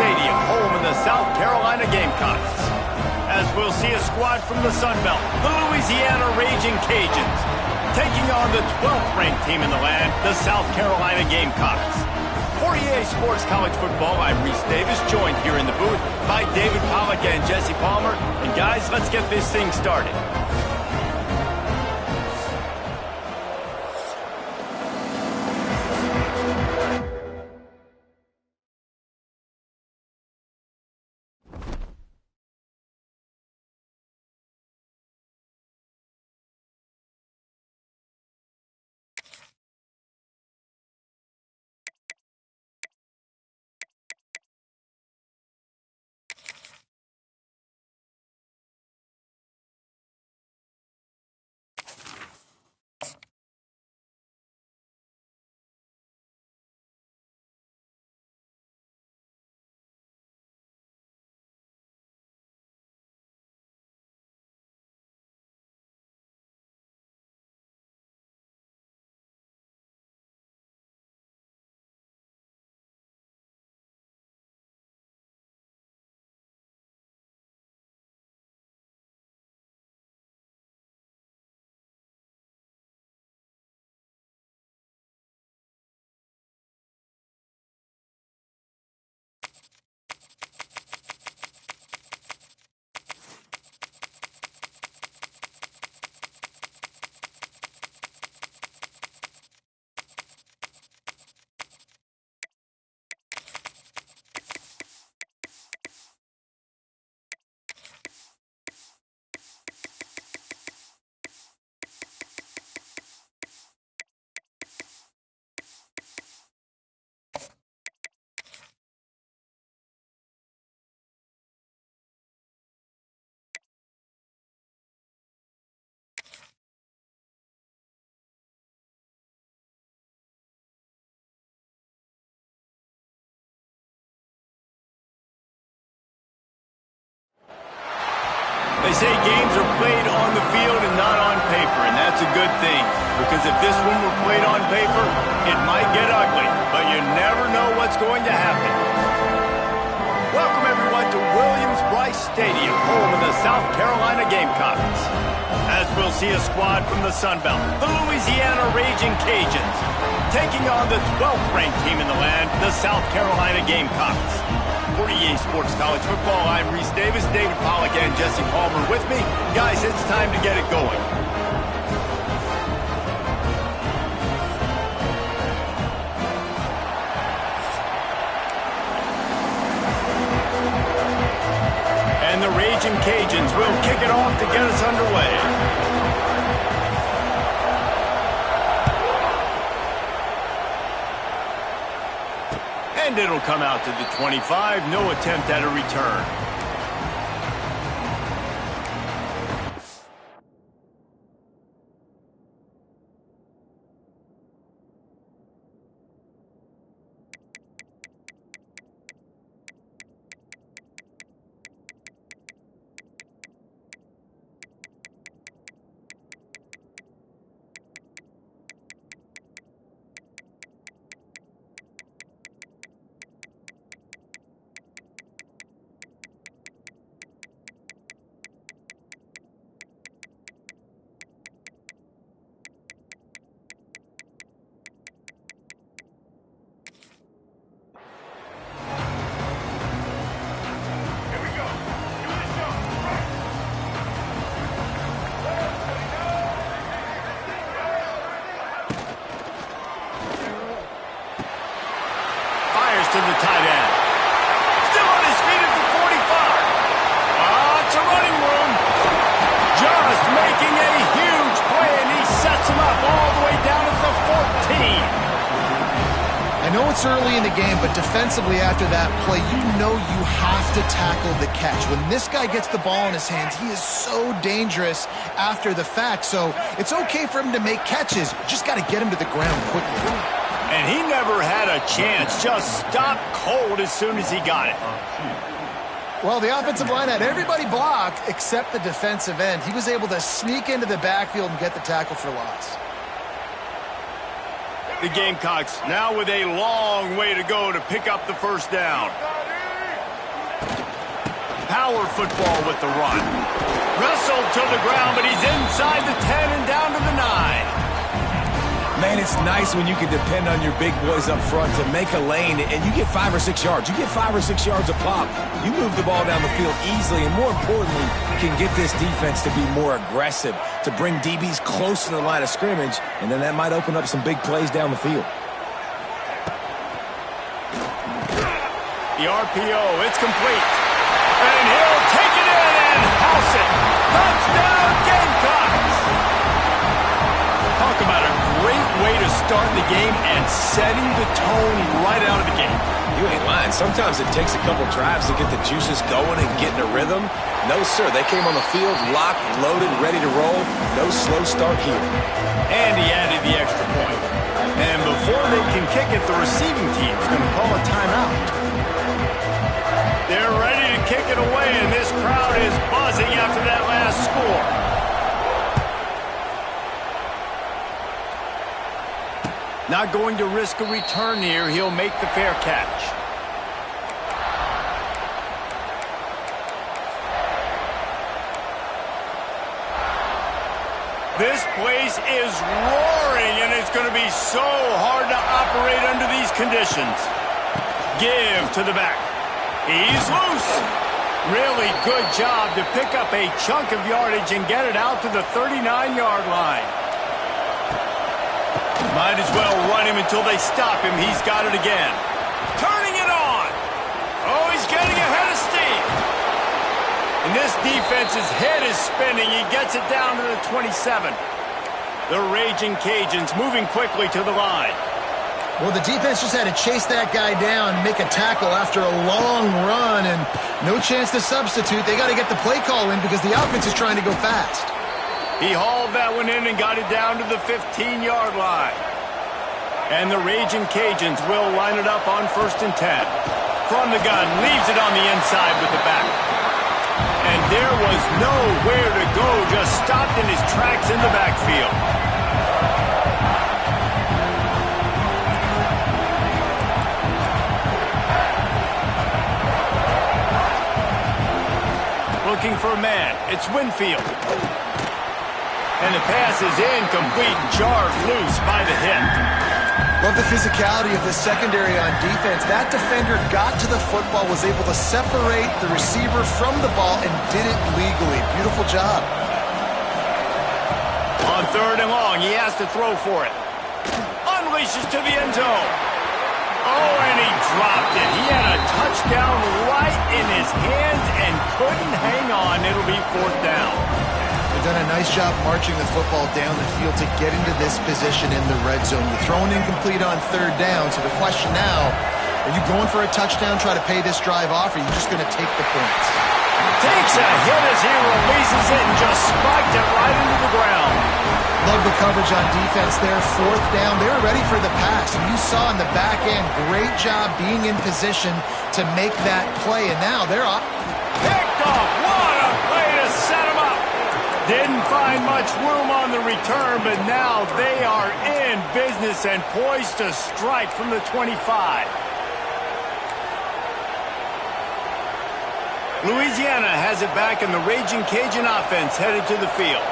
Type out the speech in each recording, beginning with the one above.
Stadium, home of the South Carolina Gamecocks. As we'll see a squad from the Sun Belt, the Louisiana Raging Cajuns, taking on the 12th ranked team in the land, the South Carolina Gamecocks. For EA Sports College Football, I'm Reese Davis, joined here in the booth by David Pollack and Jesse Palmer. And guys, let's get this thing started. They say games are played on the field and not on paper, and that's a good thing. Because if this one were played on paper, it might get ugly, but you never know what's going to happen. Welcome, everyone, to Williams-Brice Stadium, home of the South Carolina Gamecocks. As we'll see a squad from the Sun Belt, the Louisiana Raging Cajuns, taking on the 12th ranked team in the land, the South Carolina Gamecocks. For EA Sports College Football, I'm Reese Davis, David Pollack and Jesse Palmer with me. Guys, it's time to get it going. And the Raging Cajuns will kick it off to get us underway. And it'll come out to the 25, no attempt at a return. To the tight end. Still on his feet at the 45. Lots of running room. Just making a huge play, and he sets him up all the way down at the 14. I know it's early in the game, but defensively after that play, you know you have to tackle the catch. When this guy gets the ball in his hands, he is so dangerous after the fact. So it's okay for him to make catches. You just got to get him to the ground quickly. And he never had a chance, just stopped cold as soon as he got it. Well, the offensive line had everybody blocked except the defensive end. He was able to sneak into the backfield and get the tackle for loss. The Gamecocks now with a long way to go to pick up the first down. power football with the run. Wrestled to the ground, but he's inside the 10 and down to the 9. Man, it's nice when you can depend on your big boys up front to make a lane, and you get 5 or 6 yards. You get 5 or 6 yards a pop. You move the ball down the field easily, and more importantly, can get this defense to be more aggressive, to bring DBs close to the line of scrimmage, and then that might open up some big plays down the field. The RPO, it's complete. And he'll take it in and house it. Touchdown, Gamecocks! Talk about a great way to start the game and setting the tone right out of the gate. You ain't lying. Sometimes it takes a couple drives to get the juices going and get in a rhythm. No, sir. They came on the field locked, loaded, ready to roll. No slow start here. And he added the extra point. And before they can kick it, the receiving team's going to call a timeout. They're ready to kick it away, and this crowd is buzzing after that last score. Not going to risk a return here. He'll make the fair catch. This place is roaring, and it's going to be so hard to operate under these conditions. Give to the back. He's loose. Really good job to pick up a chunk of yardage and get it out to the 39-yard line. Might as well run him until they stop him. He's got it again. Turning it on. Oh, he's getting ahead of steam. And this defense's head is spinning. He gets it down to the 27. The Raging Cajuns moving quickly to the line. Well, the defense just had to chase that guy down, make a tackle after a long run, and no chance to substitute. They got to get the play call in because the offense is trying to go fast. He hauled that one in and got it down to the 15-yard line. And the Raging Cajuns will line it up on 1st and 10. From the gun, leaves it on the inside with the back. And there was nowhere to go, just stopped in his tracks in the backfield. Looking for a man. It's Winfield. And the pass is incomplete, jarred loose by the hit. Love the physicality of the secondary on defense. That defender got to the football, was able to separate the receiver from the ball, and did it legally. Beautiful job. On 3rd and long, he has to throw for it. Unleashes to the end zone. Oh, and he dropped it. He had a touchdown right in his hands and couldn't hang on. It'll be 4th down. They've done a nice job marching the football down the field to get into this position in the red zone. You're throwing incomplete on 3rd down, so the question now, are you going for a touchdown, try to pay this drive off, or are you just going to take the points? Takes a hit as he releases it and just spiked it right into the ground. Love the coverage on defense there. 4th down. They were ready for the pass. And you saw in the back end, great job being in position to make that play. And now they're up. Picked off. What a play to set him up. Didn't find much room on the return, but now they are in business and poised to strike from the 25. Louisiana has it back, and the Raging Cajun offense headed to the field.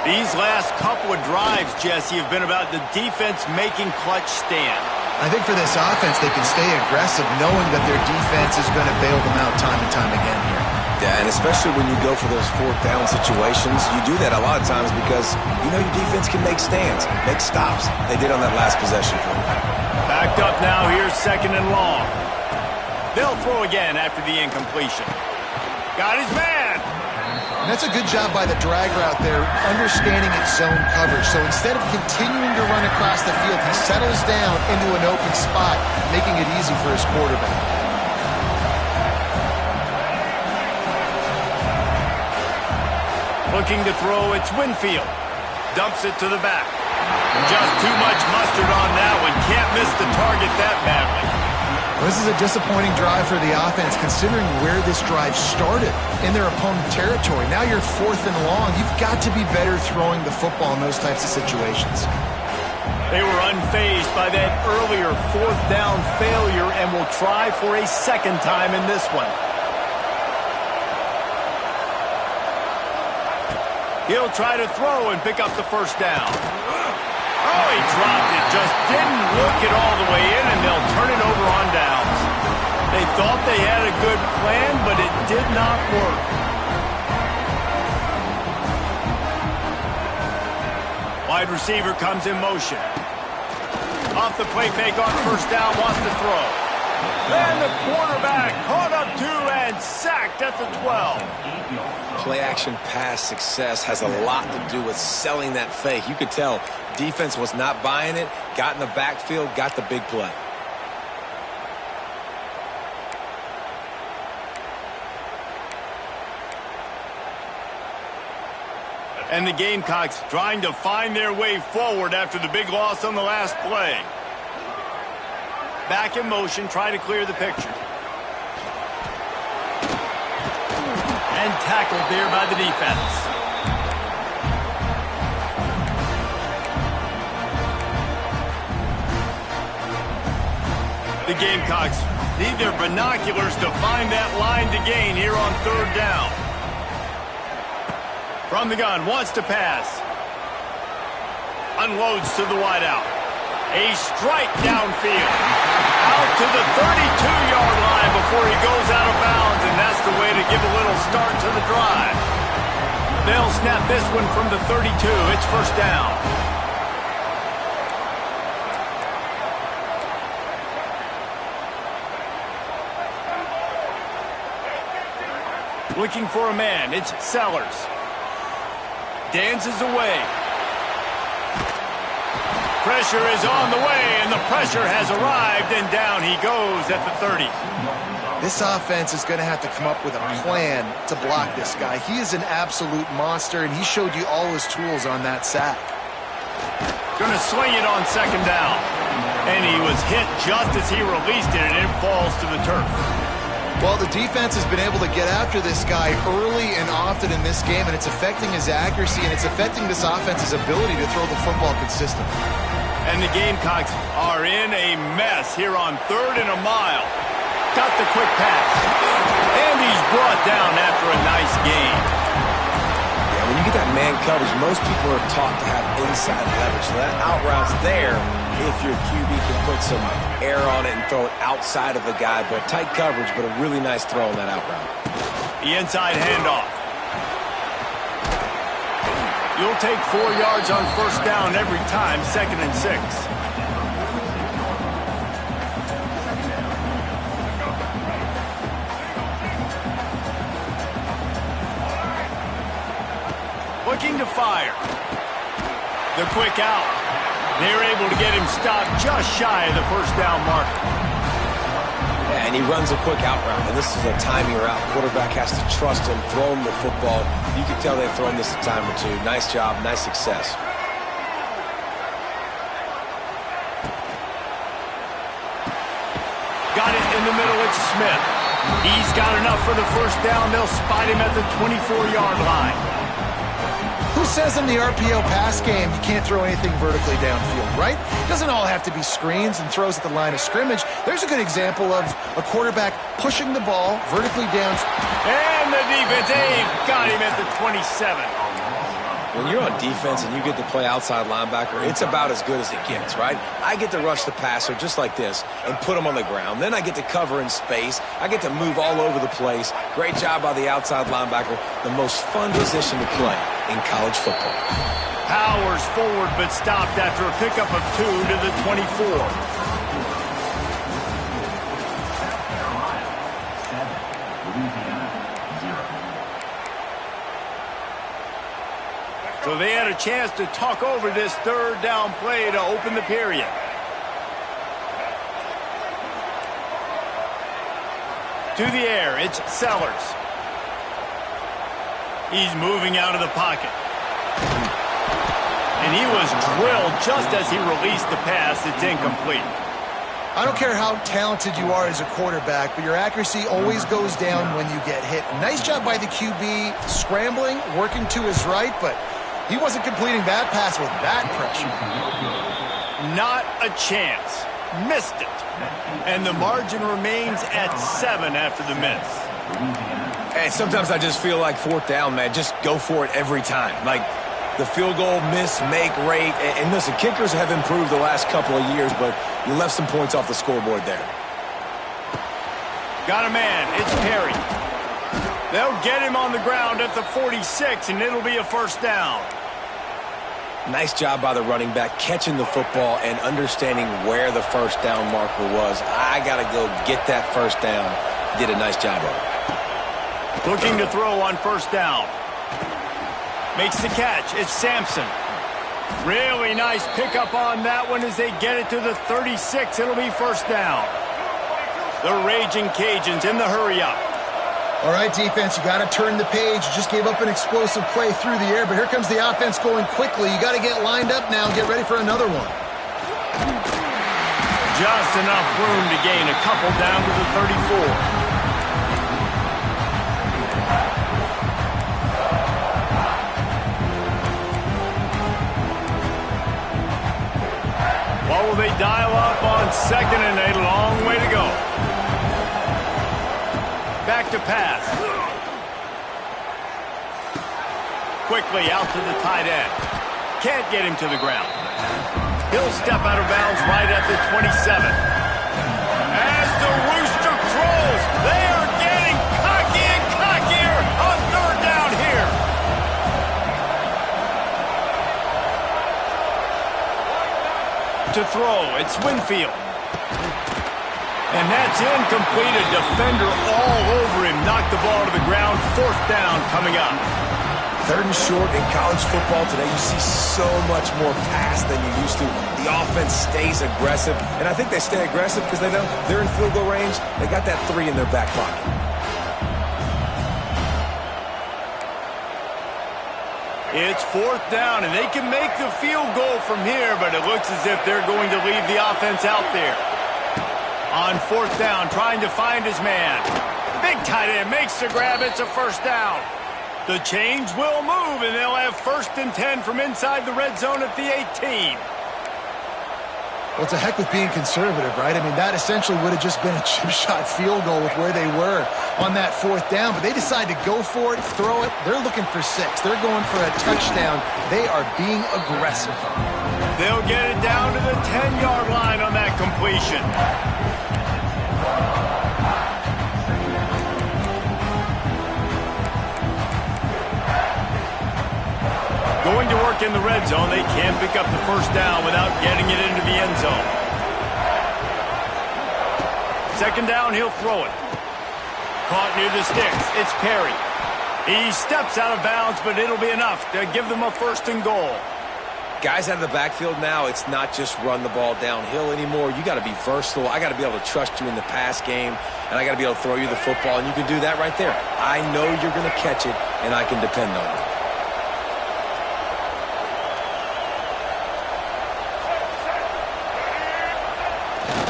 These last couple of drives, Jesse, have been about the defense making clutch stand. I think for this offense, they can stay aggressive knowing that their defense is going to bail them out time and time again here. Yeah, and especially when you go for those 4th down situations, you do that a lot of times because you know your defense can make stands, make stops. They did on that last possession for you. Backed up now, here's 2nd and long. They'll throw again after the incompletion. Got his man. And that's a good job by the drag route there, understanding its zone coverage. So instead of continuing to run across the field, he settles down into an open spot, making it easy for his quarterback. Looking to throw, it's Winfield. Dumps it to the back. Just too much mustard on that one. Can't miss the target that badly. This is a disappointing drive for the offense, considering where this drive started in their opponent territory. Now you're 4th and long. You've got to be better throwing the football in those types of situations. They were unfazed by that earlier 4th down failure and will try for a 2nd time in this one. He'll try to throw and pick up the first down. Oh, he dropped it. Just didn't look it all the way in, and they'll turn it over on downs. They thought they had a good plan, but it did not work. Wide receiver comes in motion. Off the play fake on first down, wants to throw. And the quarterback caught up to and sacked at the 12. Play action pass success has a lot to do with selling that fake. You could tell defense was not buying it, got in the backfield, got the big play. And the Gamecocks trying to find their way forward after the big loss on the last play. Back in motion, try to clear the picture. And tackled there by the defense. The Gamecocks need their binoculars to find that line to gain here on third down. From the gun, wants to pass. Unloads to the wideout. A strike downfield. Out to the 32-yard line before he goes out of bounds, and that's the way to give a little start to the drive. They'll snap this one from the 32. It's first down. Looking for a man. It's Sellers. Dances away. Pressure is on the way, and the pressure has arrived, and down he goes at the 30. This offense is going to have to come up with a plan to block this guy. He is an absolute monster, and he showed you all his tools on that sack. Going to swing it on second down. And he was hit just as he released it, and it falls to the turf. Well, the defense has been able to get after this guy early and often in this game, and it's affecting his accuracy, and it's affecting this offense's ability to throw the football consistently. And the Gamecocks are in a mess here on third and a mile. Got the quick pass. And he's brought down after a nice gain. Yeah, when you get that man coverage, most people are taught to have inside leverage. So that out route's there if your QB can put some air on it and throw it outside of the guy. But tight coverage, but a really nice throw on that out route. The inside handoff. You'll take 4 yards on first down every time, 2nd and 6. Looking to fire. The quick out. They're able to get him stopped just shy of the first down marker. Yeah, and he runs a quick out route, and this is a timing route. Quarterback has to trust him, throw him the football. You can tell they've thrown this a time or two. Nice job, nice success. Got it in the middle, it's Smith. He's got enough for the first down. They'll spot him at the 24-yard line. Who says in the RPO pass game you can't throw anything vertically downfield, right? It doesn't all have to be screens and throws at the line of scrimmage. There's a good example of a quarterback pushing the ball vertically down. And the defense, they've got him at the 27. When you're on defense and you get to play outside linebacker, it's about as good as it gets, right? I get to rush the passer just like this and put him on the ground. Then I get to cover in space. I get to move all over the place. Great job by the outside linebacker. The most fun position to play in college football. Powers forward but stopped after a pickup of 2 to the 24. So they had a chance to talk over this third down play to open the period. To the air, it's Sellers. He's moving out of the pocket. And he was drilled just as he released the pass. It's incomplete. I don't care how talented you are as a quarterback, but your accuracy always goes down when you get hit. Nice job by the QB scrambling, working to his right, but he wasn't completing that pass with that pressure. Not a chance. Missed it. And the margin remains at 7 after the miss. And sometimes I just feel like fourth down, man, just go for it every time. Like the field goal miss-make rate. And listen, kickers have improved the last couple of years, but you left some points off the scoreboard there. Got a man. It's Perry. They'll get him on the ground at the 46, and it'll be a first down. Nice job by the running back catching the football and understanding where the first down marker was. I got to go get that first down. Did a nice job of it. Looking to throw on first down. Makes the catch. It's Sampson. Really nice pickup on that one as they get it to the 36. It'll be first down. The Raging Cajuns in the hurry-up. All right, defense, you got to turn the page. You just gave up an explosive play through the air, but here comes the offense going quickly. You got to get lined up now and get ready for another one. Just enough room to gain a couple down to the 34. What will they dial up on second and a long way to go? Back to pass. Quickly out to the tight end. Can't get him to the ground. He'll step out of bounds right at the 27. As the Rooster throws, they are getting cocky and cockier on third down here. To throw, it's Winfield. And that's incomplete. A defender all over him. Knocked the ball to the ground. Fourth down coming up. Third and short in college football today, you see so much more pass than you used to. The offense stays aggressive, and I think they stay aggressive because they know they're in field goal range. They got that 3 in their back pocket. It's fourth down, and they can make the field goal from here, but it looks as if they're going to leave the offense out there. On fourth down, trying to find his man. Big tight end makes the grab. It's a first down. The chains will move, and they'll have first and 10 from inside the red zone at the 18. Well, it's a heck with being conservative, right? I mean, that essentially would have just been a chip shot field goal with where they were on that fourth down. But they decide to go for it, throw it. They're looking for 6. They're going for a touchdown. They are being aggressive. They'll get it down to the 10-yard line on that completion. Going to work in the red zone. They can't pick up the first down without getting it into the end zone. Second down, he'll throw it. Caught near the sticks. It's Perry. He steps out of bounds, but it'll be enough to give them a first and goal. Guys out of the backfield now, it's not just run the ball downhill anymore. You got to be versatile. I got to be able to trust you in the pass game, and I got to be able to throw you the football, and you can do that right there. I know you're going to catch it, and I can depend on it.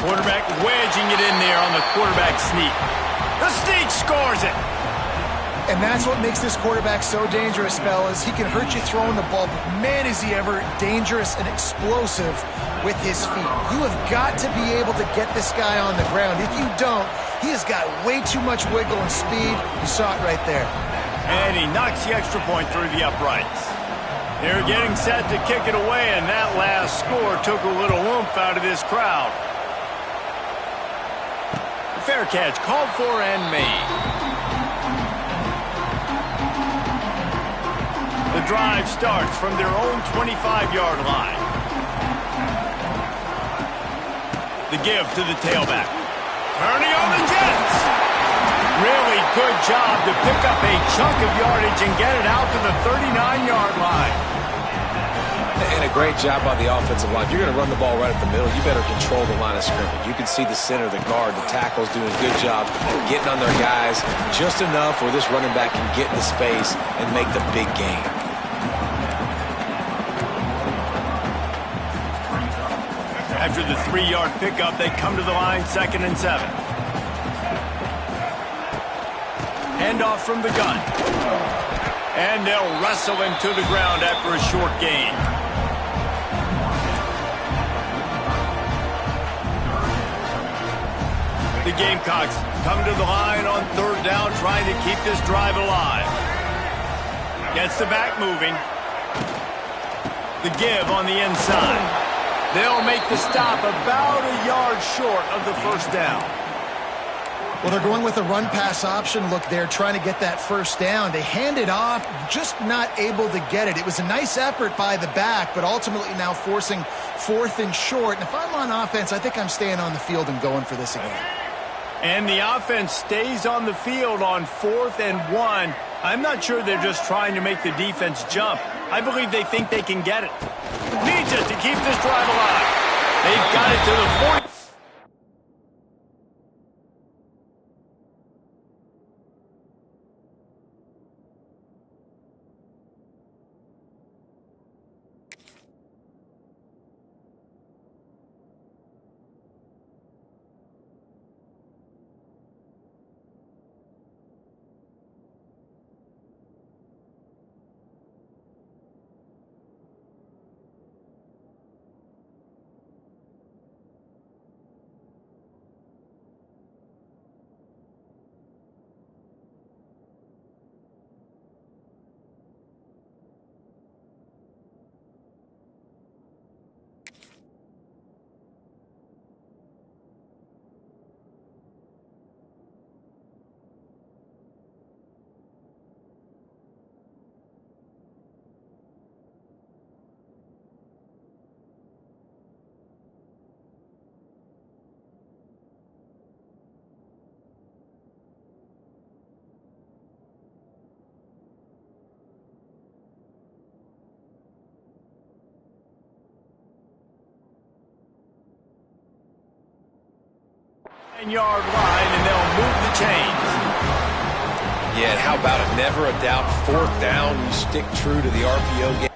Quarterback wedging it in there on the quarterback sneak. The sneak scores it. And that's what makes this quarterback so dangerous, fellas. He can hurt you throwing the ball, but man, is he ever dangerous and explosive with his feet. You have got to be able to get this guy on the ground. If you don't, he has got way too much wiggle and speed. You saw it right there. And he knocks the extra point through the uprights. They're getting set to kick it away, and that last score took a little oomph out of this crowd. Fair catch called for and made. The drive starts from their own 25-yard line. The give to the tailback. Turning on the Jets. Really good job to pick up a chunk of yardage and get it out to the 39-yard line. And a great job by the offensive line. If you're going to run the ball right up the middle, you better control the line of scrimmage. You can see the center, the guard, the tackles doing a good job getting on their guys just enough where this running back can get into space and make the big gain. After the 3-yard pickup, they come to the line, 2nd and 7. Handoff from the gun. And they'll wrestle him to the ground after a short gain. The Gamecocks come to the line on third down, trying to keep this drive alive. Gets the back moving. The give on the inside. They'll make the stop about a yard short of the first down. Well, they're going with a run-pass option. Look, they're trying to get that first down. They hand it off, just not able to get it. It was a nice effort by the back, but ultimately now forcing fourth and short. And if I'm on offense, I think I'm staying on the field and going for this again. And the offense stays on the field on 4th and 1. I'm not sure they're just trying to make the defense jump. I believe they think they can get it. Needs it to keep this drive alive. They've got it to the 40. Yard line, and they'll move the chains. Yeah, and how about it? Never a doubt. 4th down, you stick true to the RPO game.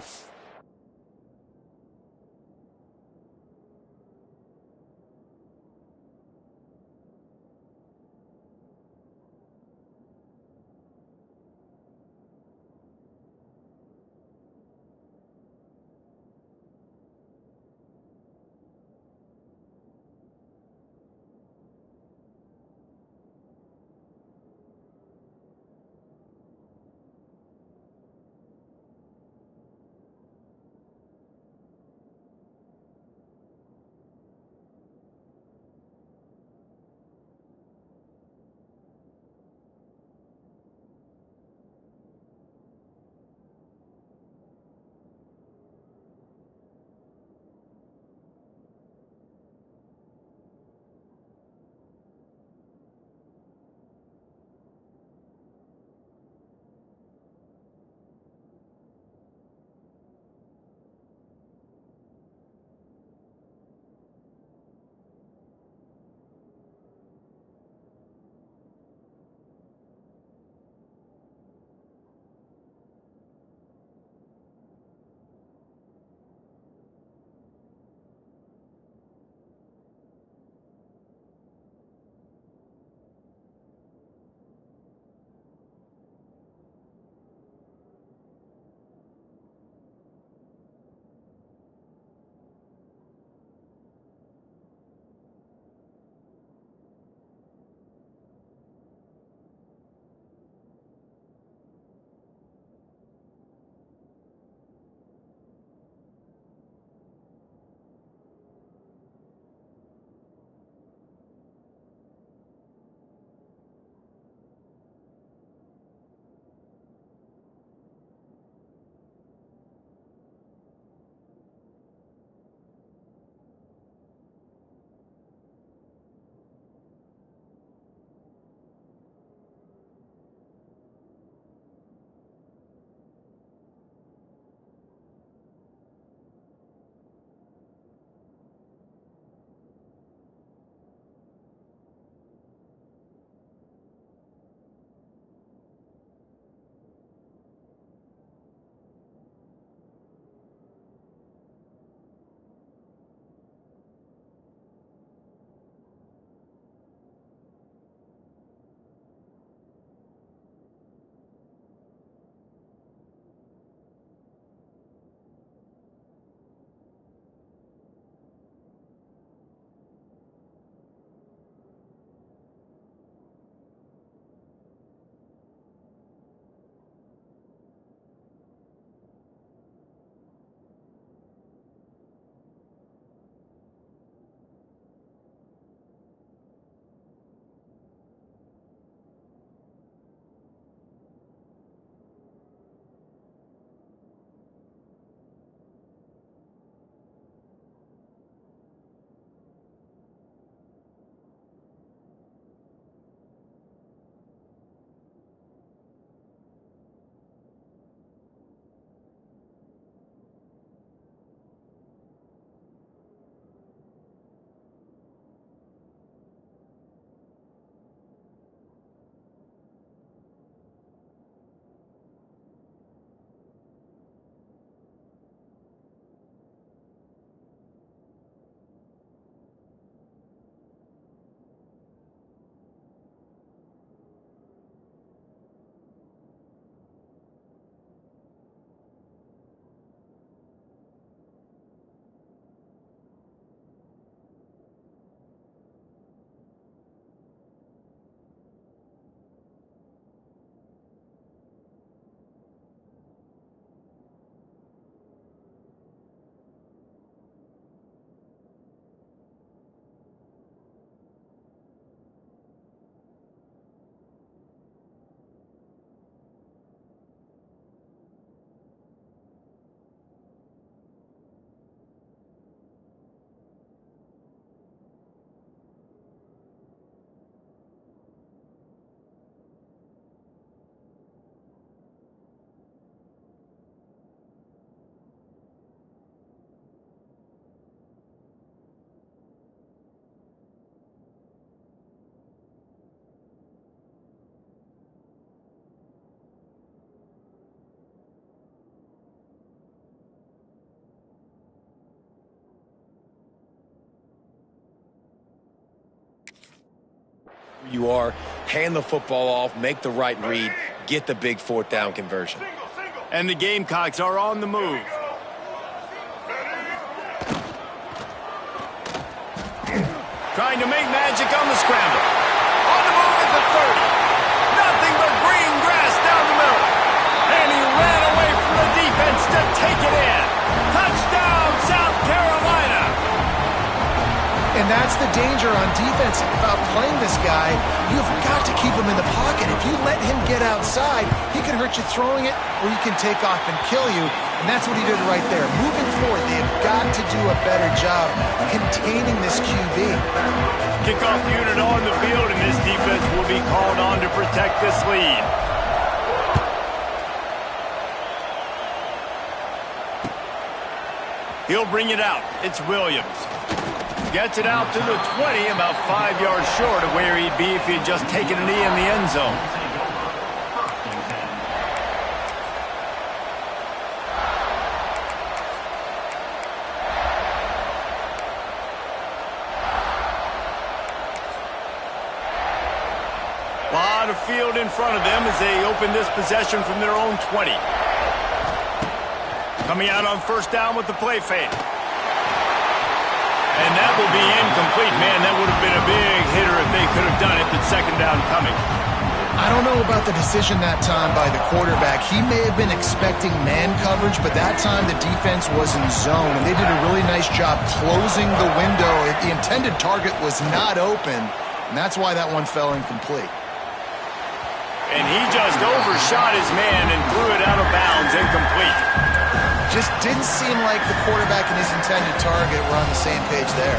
you are, hand the football off, make the right read, get the big fourth down conversion. And the Gamecocks are on the move. Trying to make magic on the scramble. On the move at the 30. Nothing but green grass down the middle. And he ran away from the defense to take it in. Touchdown, South Carolina. And that's the danger on defense about playing this guy. You've got to keep him in the pocket. If you let him get outside, he can hurt you throwing it, or he can take off and kill you. And that's what he did right there. Moving forward, they've got to do a better job containing this QB. Kickoff unit on the field, and this defense will be called on to protect this lead. He'll bring it out. It's Williams. Gets it out to the 20, about 5 yards short of where he'd be if he had just taken a knee in the end zone. A lot of field in front of them as they open this possession from their own 20. Coming out on first down with the play fake. And that will be incomplete. Man, that would have been a big hitter if they could have done it, but second down coming. I don't know about the decision that time by the quarterback. He may have been expecting man coverage, but that time the defense was in zone, and they did a really nice job closing the window. The intended target was not open, and that's why that one fell incomplete. And he just overshot his man and threw it out of bounds, incomplete. Just didn't seem like the quarterback and his intended target were on the same page there.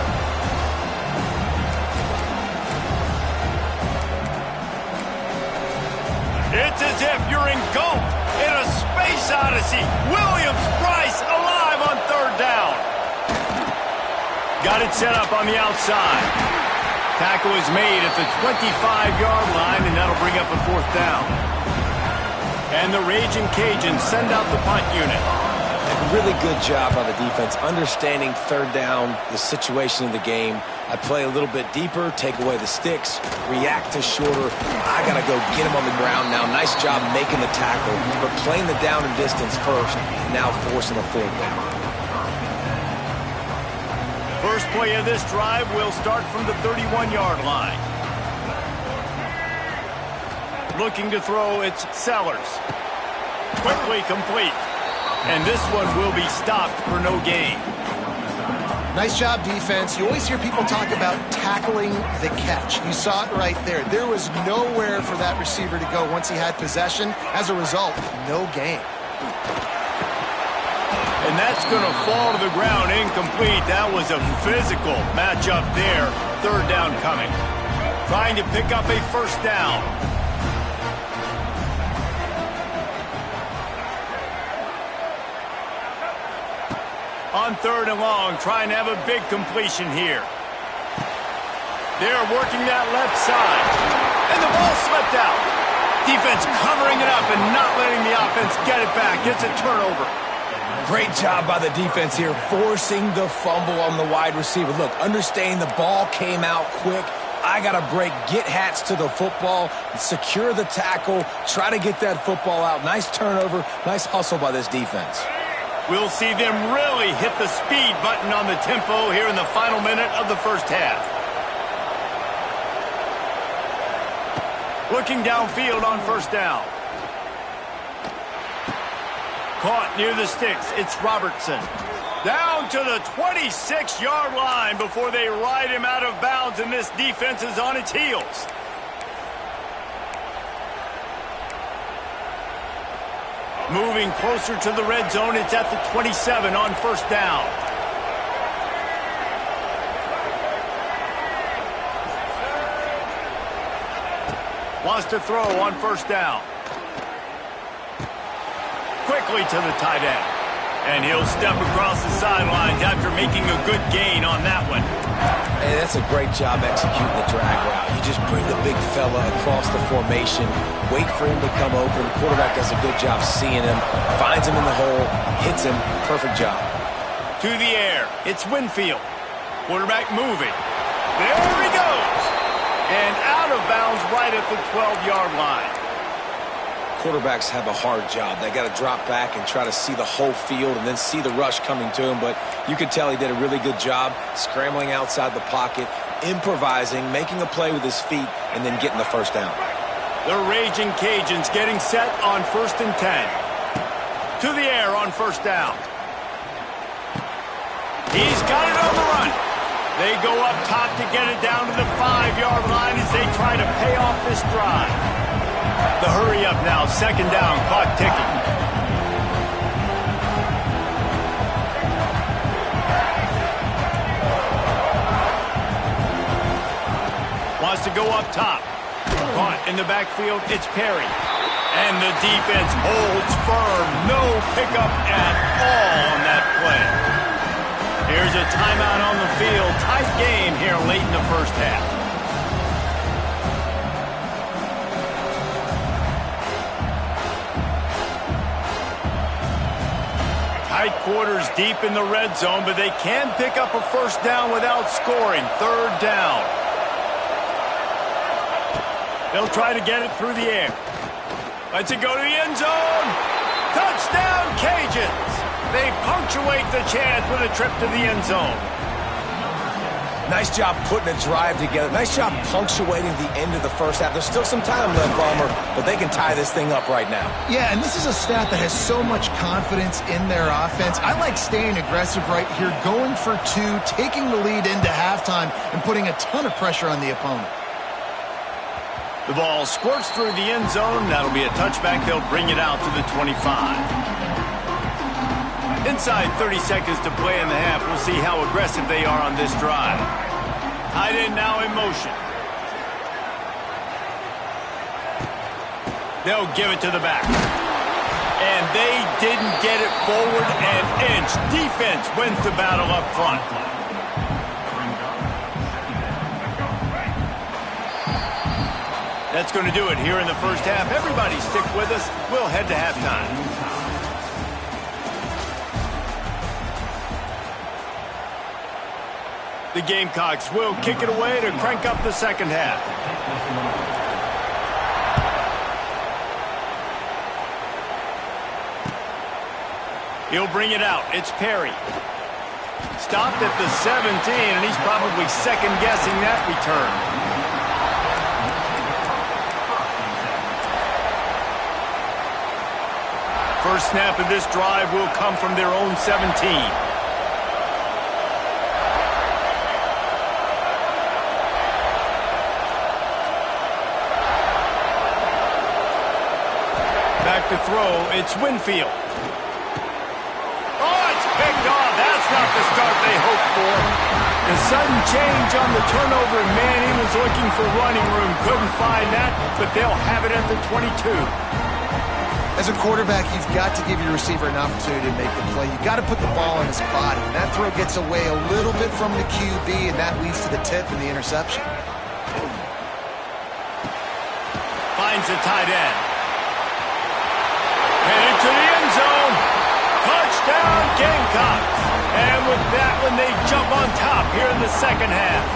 It's as if you're in GOAT in a space odyssey. Williams-Brice alive on third down. Got it set up on the outside. Tackle is made at the 25-yard line, and that'll bring up a fourth down. And the Raging Cajuns send out the punt unit. Really good job by the defense, understanding third down, the situation of the game. I play a little bit deeper, take away the sticks, react to shorter. I got to go get him on the ground now. Nice job making the tackle, but playing the down and distance first, now forcing a fourth down. First play of this drive will start from the 31-yard line. Looking to throw, it's Sellers. Quickly complete. And this one will be stopped for no gain. Nice job, defense. You always hear people talk about tackling the catch. You saw it right there. There was nowhere for that receiver to go once he had possession. As a result, no gain. And that's going to fall to the ground incomplete. That was a physical matchup there. Third down coming. Trying to pick up a first down. On third and long, trying to have a big completion here. They're working that left side. And the ball slipped out. Defense covering it up and not letting the offense get it back. Gets a turnover. Great job by the defense here, forcing the fumble on the wide receiver. Look, understanding the ball came out quick. I got to break, get Hats to the football, secure the tackle, try to get that football out. Nice turnover, nice hustle by this defense. We'll see them really hit the speed button on the tempo here in the final minute of the first half. Looking downfield on first down. Caught near the sticks. It's Robertson. Down to the 26-yard line before they ride him out of bounds, and this defense is on its heels. Moving closer to the red zone, it's at the 27 on first down. Wants to throw on first down. Quickly to the tight end. And he'll step across the sidelines after making a good gain on that one. Hey, that's a great job executing the drag route. You just bring the big fella across the formation, wait for him to come open. The quarterback does a good job seeing him, finds him in the hole, hits him. Perfect job. To the air. It's Winfield. Quarterback moving. There he goes. And out of bounds right at the 12-yard line. Quarterbacks have a hard job. They got to drop back and try to see the whole field and then see the rush coming to him. But you could tell he did a really good job scrambling outside the pocket, improvising, making a play with his feet, and then getting the first down. The Raging Cajuns getting set on 1st and 10. To the air on 1st down. He's got it on the run. They go up top to get it down to the 5-yard line as they try to pay off this drive. The hurry up now, 2nd down, clock ticking. Wants to go up top. Caught in the backfield, it's Perry. And the defense holds firm. No pickup at all on that play. Here's a timeout on the field. Tight game here late in the first half. Tight quarters deep in the red zone, but they can pick up a first down without scoring. 3rd down. They'll try to get it through the air. Let's it go to the end zone. Touchdown, Cajuns. They punctuate the chance with a trip to the end zone. Nice job putting a drive together. Nice job punctuating the end of the first half. There's still some time left, Palmer, but they can tie this thing up right now. Yeah, and this is a staff that has so much confidence in their offense. I like staying aggressive right here, going for 2, taking the lead into halftime, and putting a ton of pressure on the opponent. The ball squirts through the end zone. That'll be a touchback. They'll bring it out to the 25. Inside 30 seconds to play in the half. We'll see how aggressive they are on this drive. Tight end now in motion. They'll give it to the back. And they didn't get it forward an inch. Defense wins the battle up front. That's going to do it here in the first half. Everybody stick with us. We'll head to halftime. The Gamecocks will kick it away to crank up the second half. He'll bring it out. It's Perry. Stopped at the 17, and he's probably second-guessing that return. First snap of this drive will come from their own 17. Back to throw, it's Winfield. Oh, it's picked off. That's not the start they hoped for. The sudden change on the turnover, and man, he was looking for running room. Couldn't find that, but they'll have it at the 22. As a quarterback, you've got to give your receiver an opportunity to make the play. You've got to put the ball in his body. And that throw gets away a little bit from the QB, and that leads to the tip and the interception. Finds the tight end. Headed to the end zone. Touchdown, Gamecocks. And with that one, they jump on top here in the second half.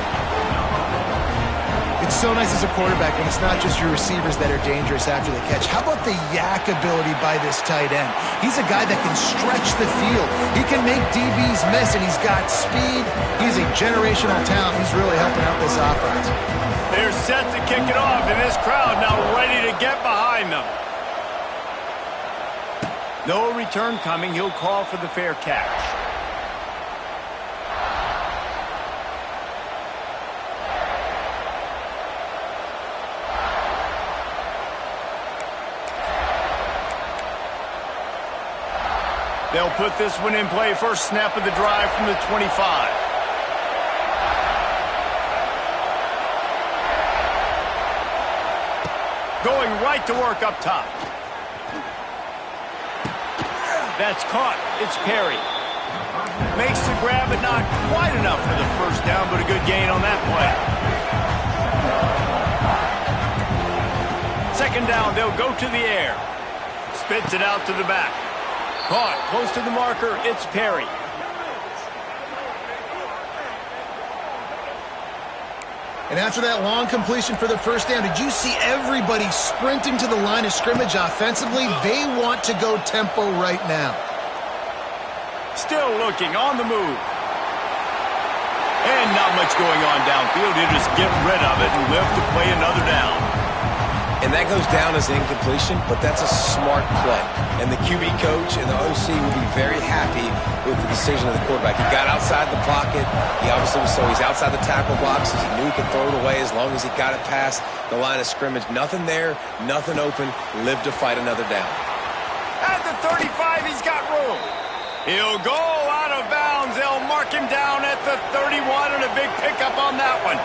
It's so nice as a quarterback when it's not just your receivers that are dangerous after the catch. How about the yak ability by this tight end? He's a guy that can stretch the field. He can make DBs miss, and he's got speed. He's a generational talent. He's really helping out this offense. They're set to kick it off, and this crowd now ready to get behind them. No return coming. He'll call for the fair catch. They'll put this one in play. First snap of the drive from the 25. Going right to work up top. That's caught. It's Perry. Makes the grab, but not quite enough for the first down, but a good gain on that play. Second down, they'll go to the air. Spits it out to the back. Caught close to the marker, it's Perry. And after that long completion for the first down, did you see everybody sprinting to the line of scrimmage offensively? They want to go tempo right now. Still looking on the move. And not much going on downfield. He'll just get rid of it and live to play another down. And that goes down as incompletion, but that's a smart play. And the QB coach and the OC will be very happy with the decision of the quarterback. He got outside the pocket. He obviously was so he's outside the tackle boxes. He knew he could throw it away as long as he got it past the line of scrimmage. Nothing there, nothing open. Live to fight another down. At the 35, he's got room. He'll go out of bounds. They'll mark him down at the 31 and a big pickup on that one.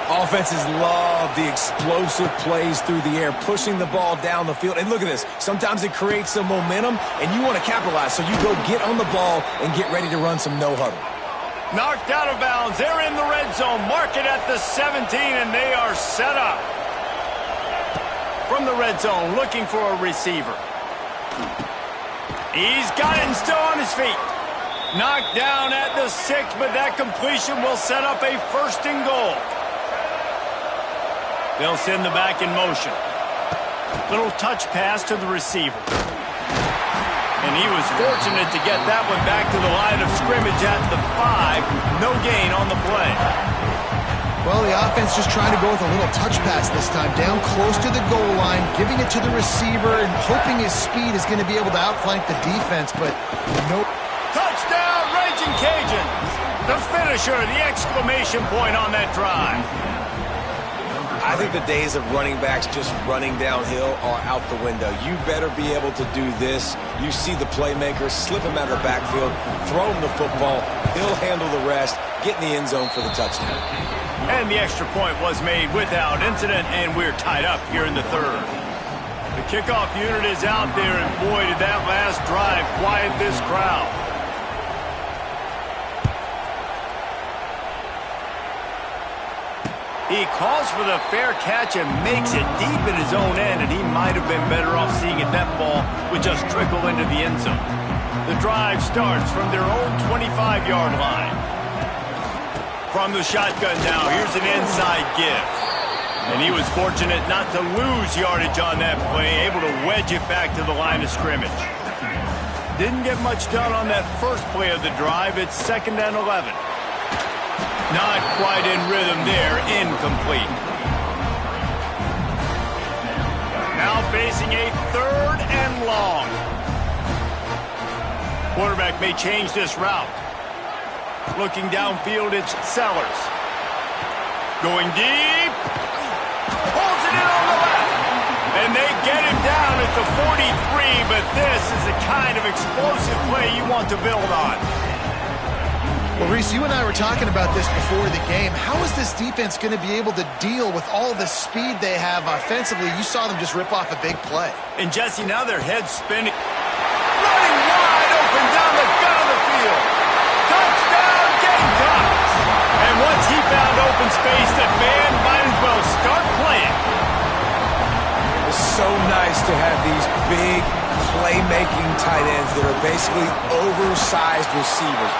Offenses love the explosive plays through the air, pushing the ball down the field. And look at this. Sometimes it creates some momentum, and you want to capitalize. So you go get on the ball and get ready to run some no-huddle. Knocked out of bounds. They're in the red zone. Mark it at the 17, and they are set up. From the red zone, looking for a receiver. He's got it and still on his feet. Knocked down at the 6, but that completion will set up a 1st and goal. They'll send the back in motion. Little touch pass to the receiver. And he was fortunate to get that one back to the line of scrimmage at the 5. No gain on the play. Well, the offense just trying to go with a little touch pass this time. Down close to the goal line, giving it to the receiver and hoping his speed is going to be able to outflank the defense, but no. Touchdown, Raging Cajuns! The finisher, the exclamation point on that drive. I think the days of running backs just running downhill are out the window. You better be able to do this. You see the playmaker, slip him out of the backfield, throw him the football, he'll handle the rest, get in the end zone for the touchdown. And the extra point was made without incident, and we're tied up here in the 3rd. The kickoff unit is out there, and boy, did that last drive quiet this crowd. He calls for the fair catch and makes it deep in his own end, and he might have been better off seeing if that ball would just trickle into the end zone. The drive starts from their own 25-yard line. From the shotgun now, here's an inside give. And he was fortunate not to lose yardage on that play, able to wedge it back to the line of scrimmage. Didn't get much done on that first play of the drive. It's 2nd and 11. Not quite in rhythm there, incomplete. Now facing a 3rd and long. Quarterback may change this route. Looking downfield, it's Sellers. Going deep. Pulls it in on the left. And they get him down at the 43, but this is the kind of explosive play you want to build on. Well, Reese, you and I were talking about this before the game. How is this defense going to be able to deal with all the speed they have offensively? You saw them just rip off a big play. And, Jesse, now their head's spinning. Running wide open down the gut of the field. Touchdown, Gamecocks! And once he found open space, the band might as well start playing. It's so nice to have these big playmaking tight ends that are basically oversized receivers.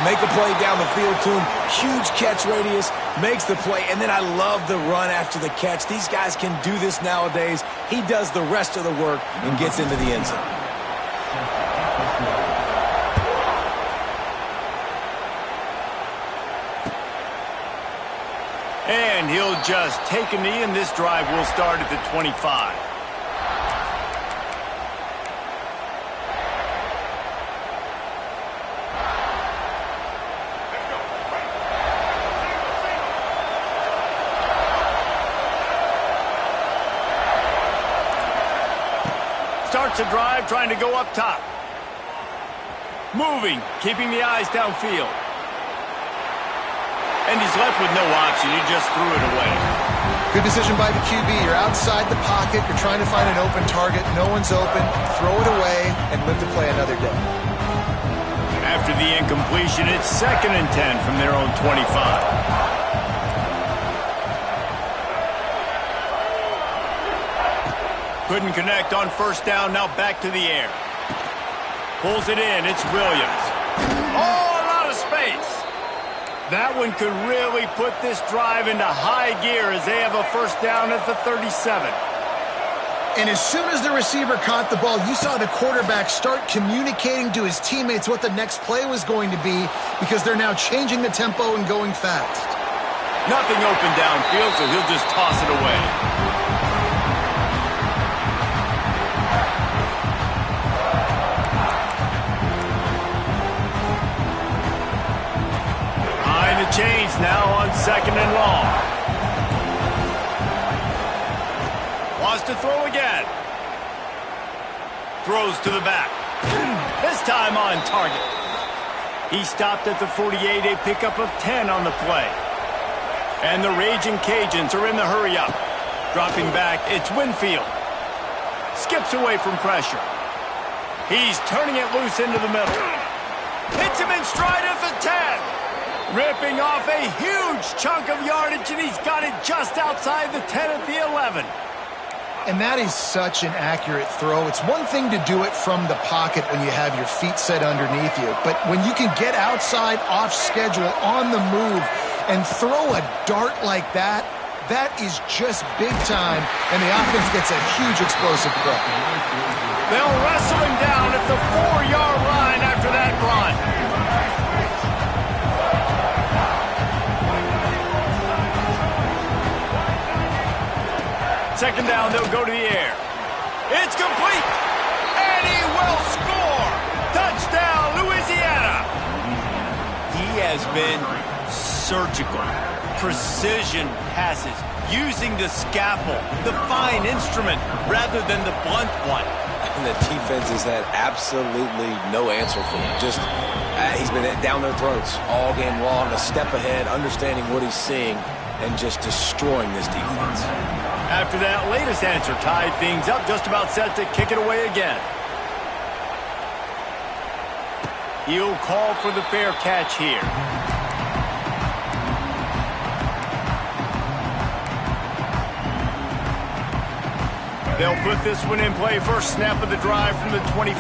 Make a play down the field to him, huge catch radius, makes the play, and then I love the run after the catch. These guys can do this nowadays. He does the rest of the work and gets into the end zone. And he'll just take a knee, and this drive will start at the 25. Starts a drive, trying to go up top. Moving, keeping the eyes downfield. And he's left with no option. He just threw it away. Good decision by the QB. You're outside the pocket. You're trying to find an open target. No one's open. Throw it away and live to play another day. After the incompletion, it's 2nd and 10 from their own 25. Couldn't connect on 1st down, now back to the air. Pulls it in, it's Williams. Oh, a lot of space. That one could really put this drive into high gear as they have a first down at the 37. And as soon as the receiver caught the ball, you saw the quarterback start communicating to his teammates what the next play was going to be because they're now changing the tempo and going fast. Nothing open downfield, so he'll just toss it away. Behind the chains now on 2nd and long. Wants to throw again. Throws to the back. This time on target. He stopped at the 48, a pickup of 10 on the play. And the Raging Cajuns are in the hurry-up. Dropping back, it's Winfield. Skips away from pressure. He's turning it loose into the middle. Hits him in stride at the 10. Ripping off a huge chunk of yardage, and he's got it just outside the 10 at the 11. And that is such an accurate throw. It's one thing to do it from the pocket when you have your feet set underneath you, but when you can get outside, off schedule, on the move, and throw a dart like that, that is just big time, and the offense gets a huge explosive throw. They'll wrestle him down at the 4-yard line after that run. Second down, they'll go to the air. It's complete, and he will score. Touchdown, Louisiana. He has been surgical, precision passes, using the scalpel, the fine instrument, rather than the blunt one. And the defense has had absolutely no answer for him. Just, he's been down their throats all game long, a step ahead, understanding what he's seeing, and just destroying this defense. After that latest answer tied things up, just about set to kick it away again. He'll call for the fair catch here. They'll put this one in play. First snap of the drive from the 25.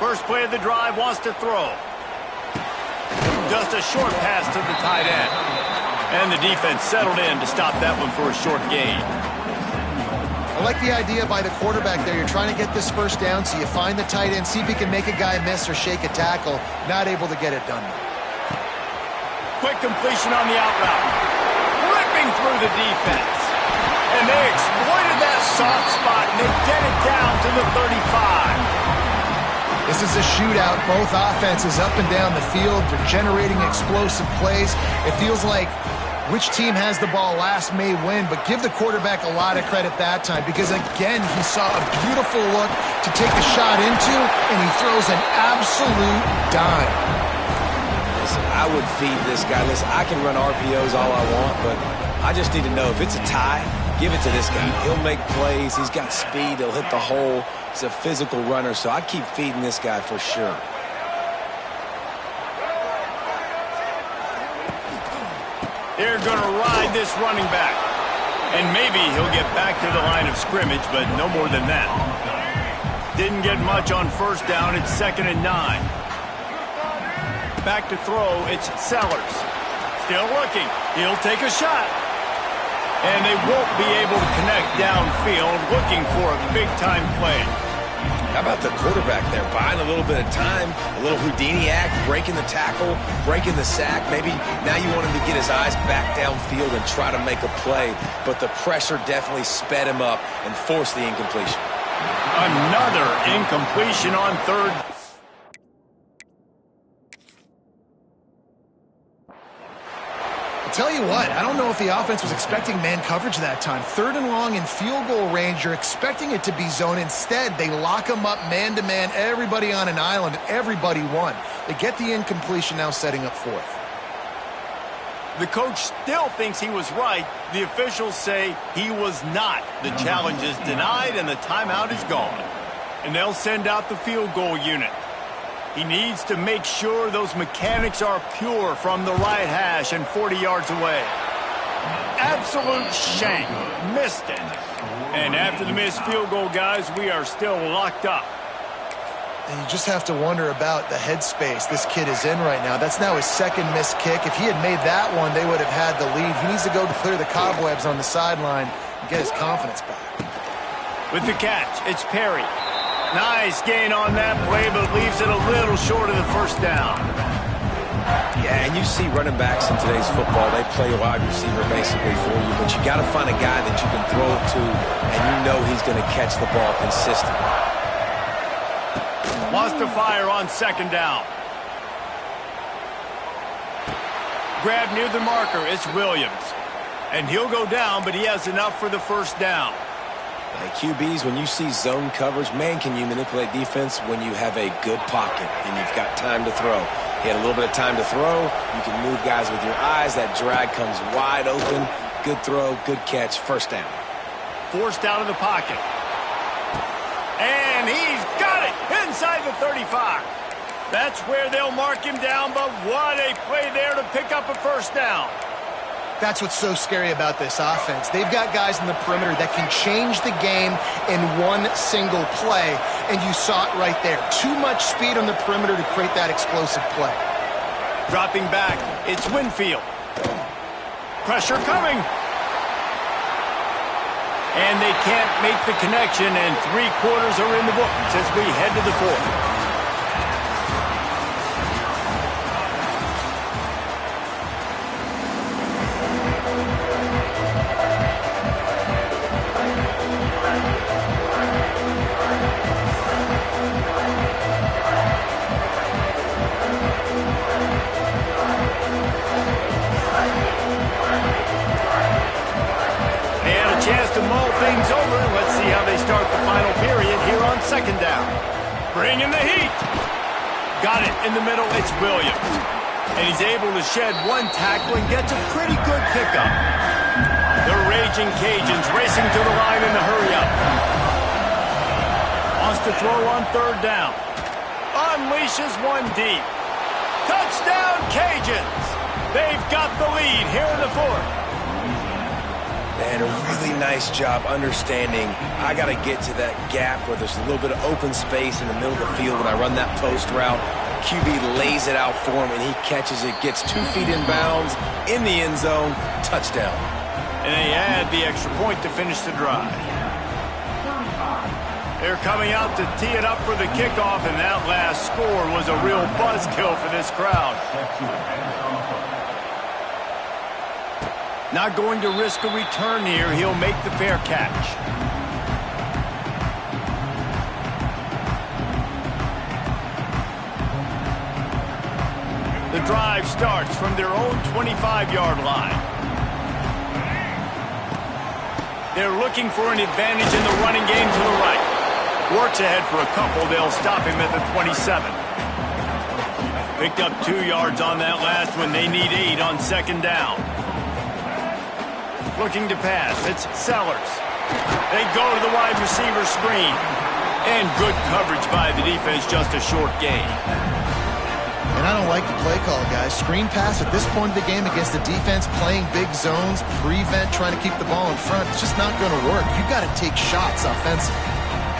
First play of the drive, wants to throw. Just a short pass to the tight end. And the defense settled in to stop that one for a short gain. I like the idea by the quarterback there. You're trying to get this first down, so you find the tight end, see if he can make a guy miss or shake a tackle. Not able to get it done. Quick completion on the out route. Ripping through the defense. And they exploited that soft spot, and they get it down to the 35. This is a shootout. Both offenses up and down the field. They're generating explosive plays. It feels like which team has the ball last may win, but give the quarterback a lot of credit that time because, again, he saw a beautiful look to take a shot into, and he throws an absolute dime. Listen, I would feed this guy. Listen, I can run RPOs all I want, but I just need to know if it's a tie, give it to this guy. He'll make plays. He's got speed. He'll hit the hole. He's a physical runner, so I keep feeding this guy for sure. They're going to ride this running back. And maybe he'll get back to the line of scrimmage, but no more than that. Didn't get much on first down. It's 2nd and 9. Back to throw. It's Sellers. Still looking. He'll take a shot. And they won't be able to connect downfield, looking for a big-time play. How about the quarterback there, buying a little bit of time, a little Houdini act, breaking the tackle, breaking the sack. Maybe now you want him to get his eyes back downfield and try to make a play, but the pressure definitely sped him up and forced the incompletion. Another incompletion on third. Tell you what, I don't know if the offense was expecting man coverage that time. 3rd and long in field goal range, you're expecting it to be zone. Instead, they lock them up man-to-man, everybody on an island, and everybody won. They get the incompletion, now setting up 4th. The coach still thinks he was right. The officials say he was not. The challenge is denied, and the timeout is gone. And they'll send out the field goal unit. He needs to make sure those mechanics are pure from the right hash and 40 yards away. Absolute shank. Missed it. And after the missed field goal, guys, we are still locked up. And you just have to wonder about the headspace this kid is in right now. That's now his second missed kick. If he had made that one, they would have had the lead. He needs to go clear the cobwebs on the sideline and get his confidence back. With the catch, it's Perry. Nice gain on that play, but leaves it a little short of the first down. Yeah, and you see running backs in today's football, they play a wide receiver basically for you, but you got to find a guy that you can throw it to, and you know he's going to catch the ball consistently. Lost to fire on second down. Grab near the marker, it's Williams. And he'll go down, but he has enough for the first down. QBs, when you see zone coverage, man, can you manipulate defense when you have a good pocket and you've got time to throw. He had a little bit of time to throw. You can move guys with your eyes. That drag comes wide open. Good throw, good catch, first down. Forced out of the pocket. And he's got it inside the 35. That's where they'll mark him down, but what a play there to pick up a first down. That's what's so scary about this offense. They've got guys in the perimeter that can change the game in one single play, and you saw it right there. Too much speed on the perimeter to create that explosive play. Dropping back, it's Winfield. Pressure coming. And they can't make the connection, and 3/4 are in the books as we head to the fourth. Things over. Let's see how they start the final period here on second down. Bringing the heat. Got it in the middle. It's Williams. And he's able to shed one tackle and gets a pretty good pickup. The Raging Cajuns racing to the line in the hurry-up. Wants to throw on third down. Unleashes one deep. Touchdown, Cajuns. They've got the lead here in the fourth. And a really nice job understanding I got to get to that gap where there's a little bit of open space in the middle of the field when I run that post route. QB lays it out for him, and he catches it, gets 2 feet in bounds, in the end zone, touchdown. And they add the extra point to finish the drive. They're coming out to tee it up for the kickoff, and that last score was a real buzzkill for this crowd. Not going to risk a return here. He'll make the fair catch. The drive starts from their own 25-yard line. They're looking for an advantage in the running game to the right. Works ahead for a couple. They'll stop him at the 27. Picked up 2 yards on that last one. They need 8 on second down. Looking to pass, it's Sellers. They go to the wide receiver screen. And good coverage by the defense, just a short gain. And I don't like the play call, guys. Screen pass at this point of the game against the defense, playing big zones, prevent, trying to keep the ball in front. It's just not going to work. You got to take shots offensively.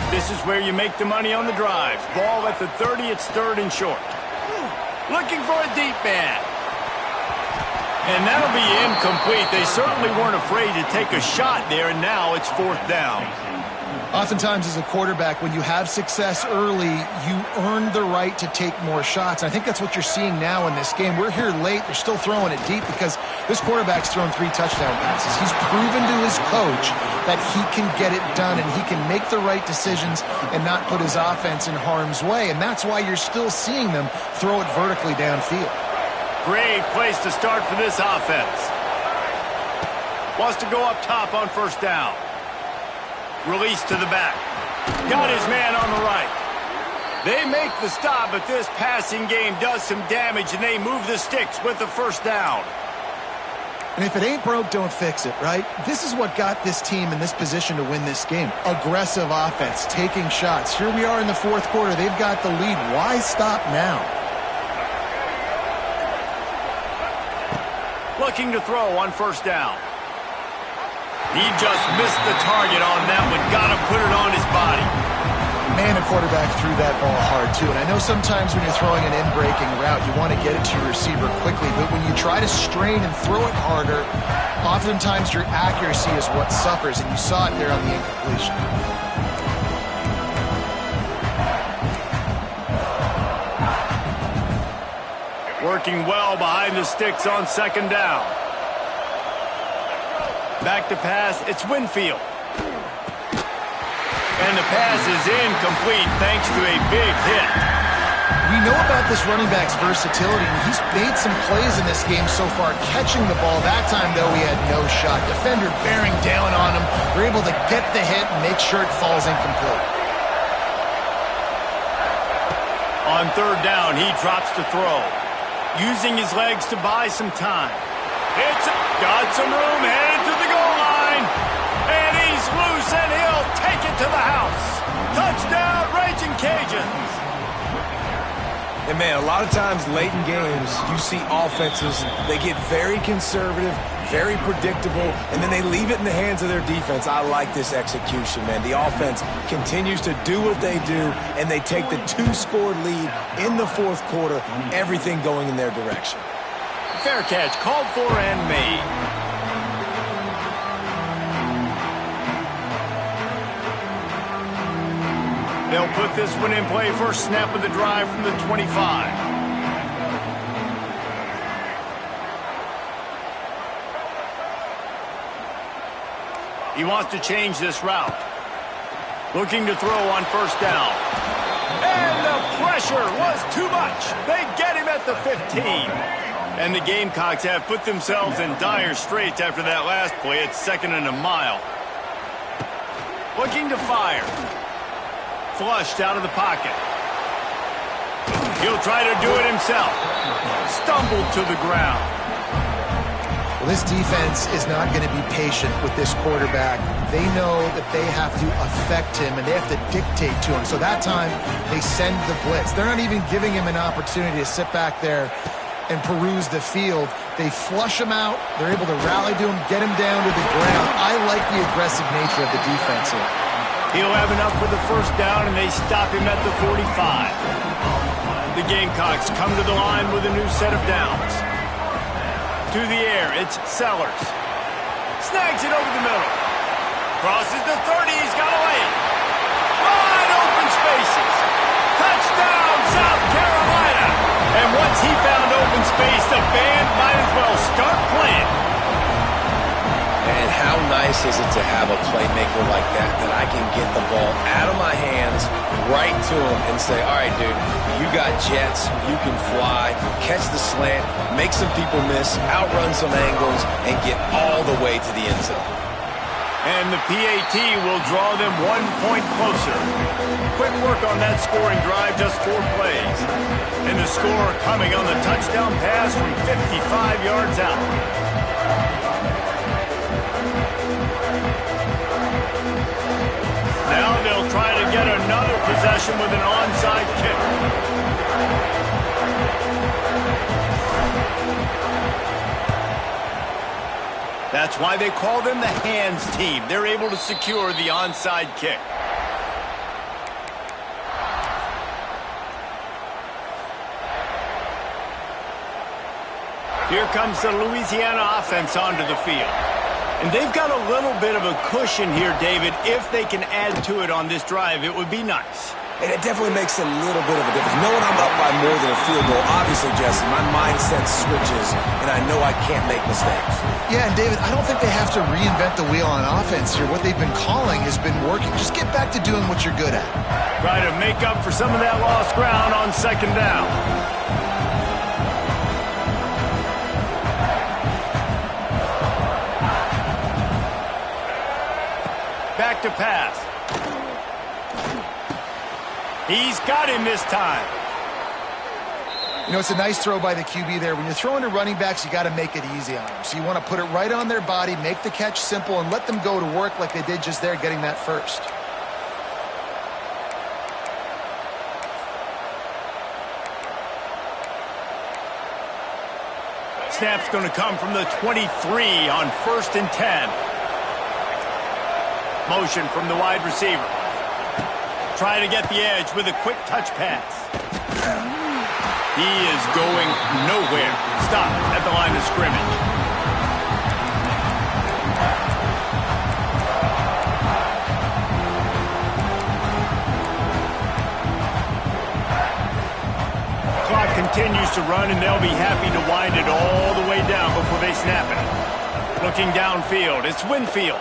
This is where you make the money on the drive. Ball at the 30, it's third and short. Looking for a deep man. And that'll be incomplete. They certainly weren't afraid to take a shot there, and now it's fourth down. Oftentimes as a quarterback, when you have success early, you earn the right to take more shots. I think that's what you're seeing now in this game. We're here late. They're still throwing it deep because this quarterback's thrown 3 touchdown passes. He's proven to his coach that he can get it done and he can make the right decisions and not put his offense in harm's way. And that's why you're still seeing them throw it vertically downfield. Great place to start for this offense. Wants to go up top on first down. Release to the back. Got his man on the right. They make the stop, but this passing game does some damage, and they move the sticks with the first down. And if it ain't broke, don't fix it, right? This is what got this team in this position to win this game. Aggressive offense, taking shots. Here we are in the fourth quarter. They've got the lead. Why stop now? Looking to throw on first down. He just missed the target on that one. Got to put it on his body. Man, the quarterback threw that ball hard, too. And I know sometimes when you're throwing an in-breaking route, you want to get it to your receiver quickly. But when you try to strain and throw it harder, oftentimes your accuracy is what suffers. And you saw it there on the incompletion. Working well behind the sticks on second down. Back to pass, it's Winfield. And the pass is incomplete thanks to a big hit. We know about this running back's versatility, and he's made some plays in this game so far, catching the ball. That time, though, he had no shot. Defender bearing down on him. They're able to get the hit and make sure it falls incomplete. On third down, he drops to throw, using his legs to buy some time. It's got some room, headed to the goal line. And he's loose, and he'll take it to the house. Touchdown, Raging Cajuns. And, man, a lot of times late in games, you see offenses, they get very conservative, very predictable, and then they leave it in the hands of their defense. I like this execution, man. The offense continues to do what they do, and they take the 2-score lead in the fourth quarter, everything going in their direction. Fair catch, called for and made. They'll put this one in play first snap of the drive from the 25. He wants to change this route. Looking to throw on first down. And the pressure was too much. They get him at the 15. And the Gamecocks have put themselves in dire straits after that last play. It's 2nd and a mile. Looking to fire. Flushed out of the pocket. He'll try to do it himself. Stumbled to the ground. Well, this defense is not going to be patient with this quarterback. They know that they have to affect him, and they have to dictate to him. So that time, they send the blitz. They're not even giving him an opportunity to sit back there and peruse the field. They flush him out. They're able to rally to him, get him down to the ground. I like the aggressive nature of the defense here. He'll have enough for the first down, and they stop him at the 45. The Gamecocks come to the line with a new set of downs. To the air, it's Sellers. Snags it over the middle. Crosses the 30, he's got a lane. Wide open spaces. Touchdown, South Carolina. And once he found open space, the band might as well start playing. And how nice is it to have a playmaker like that I can get the ball out of my hands, right to him, and say, all right, dude, you got jets, you can fly, catch the slant, make some people miss, outrun some angles, and get all the way to the end zone. And the PAT will draw them 1 point closer. Quick work on that scoring drive, just 4 plays. And the score coming on the touchdown pass from 55 yards out. Now they'll try to get another possession with an onside kick. That's why they call them the hands team. They're able to secure the onside kick. Here comes the Louisiana offense onto the field. And they've got a little bit of a cushion here, David. If they can add to it on this drive, it would be nice. And it definitely makes a little bit of a difference. Knowing I'm up by more than a field goal, obviously, Jesse, my mindset switches, and I know I can't make mistakes. Yeah, and David, I don't think they have to reinvent the wheel on offense here. What they've been calling has been working. Just get back to doing what you're good at. Try to make up for some of that lost ground on second down. Back to pass. He's got him this time. You know, it's a nice throw by the QB there. When you're throwing to running backs, you got to make it easy on them. So you want to put it right on their body, make the catch simple, and let them go to work like they did just there, getting that first. Snap's going to come from the 23 on 1st and 10. Motion from the wide receiver. Try to get the edge with a quick touch pass. He is going nowhere. Stop at the line of scrimmage. Clock continues to run, and they'll be happy to wind it all the way down before they snap it. Looking downfield, it's Winfield.